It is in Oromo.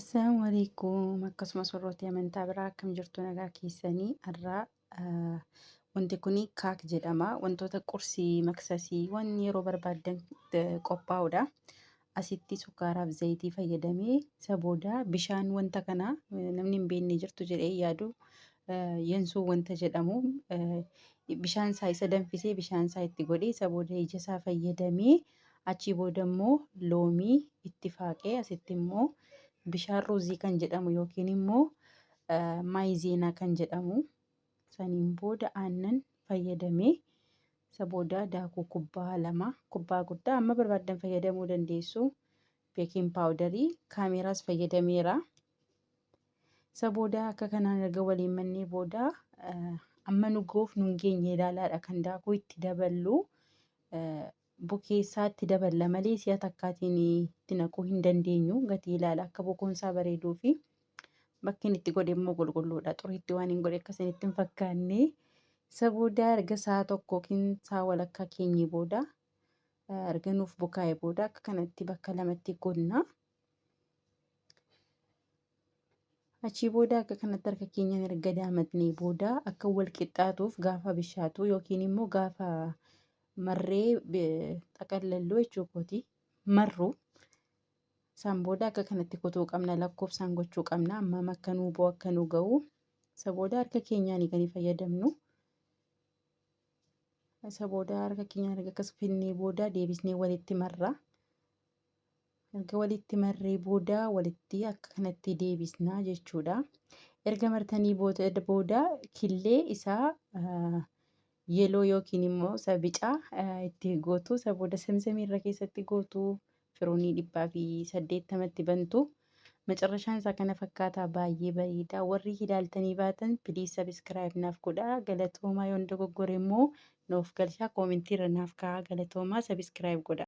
Assalamu alaikum. Akkasumas warroota amantaa biraa akkam jirtu nagaa keessanii irraa wanti kun kaak jedhama. Wantoota qursii maksasii waan yeroo barbaaddan qophaa'udha. Asitti sukkaaraa fi zayitii fayyadamee isa booda bishaan wanta kana namni hin beekne jirtu jedhee yaadu yensuu wanta jedhamu bishaan isaa isa danfisee bishaan isaa itti godhee isa booda ija isaa fayyadamee achii booda immoo loomii itti faaqee asitti immoo bishaan ruuzii kan jedhamu yookiin immoo maayizeenaa kan jedhamu saniin booda aannan fayyadamee isa booda daakuu kubbaa lama kubbaa guddaa amma barbaaddan fayyadamuu dandeessu. Beekiin paawudarii kaameraas fayyadameera. Isa booda akka kanaan erga waliin mannee booda amma nu goof nu hin geenye ilaalaadha kan daakuu itti daballu. Bukeessaatti daballa malee si'a takkaatiin itti naquu hin dandeenyu. Gatii ilaala akka bukoon isaa bareeduu fi bakki inni itti godhe immoo qulqulluudha. Xuriitti waan hin godhe akkasinitti hin fakkaanne. Isa booda erga sa'a tokko yookiin sa'a walakkaa keenye booda erga nuuf bukaa'e booda akka kanatti bakka lamatti qonna. Achii booda akka kanatti harka keenyan erga daammatnee booda akka wal qixxaatuuf gaafa bishaatu yookiin immoo gaafa marree xaqallalluu jechuukooti marru isaan booda akka kanatti kutuu qabna lakkoofsaan gochuu qabna amma akka nuu ba'u akka nu ga'u isa booda harka keenyaan kan fayyadamnu isa booda harka keenyaan erga akkas finnee booda deebisnee walitti marra erga walitti marree booda walitti akka kanatti deebisnaa jechuudha. Erga martanii booda killee isaa yeeloo yookiin immoo isa bicaa itti gootu isa booda samsamii irra keessatti gootu firoonii 180tti bantu macarrashaan isaa kana fakkaataa baay'ee bareeda. Warri ilaaltanii baatan piliis sabiskiraayib naaf godhaa. Galatoomaa yoo dogoggore immoo nuuf galchaa koomentii irra naaf kaa'aa. Galatoomaa sabiskiraayib godhaa.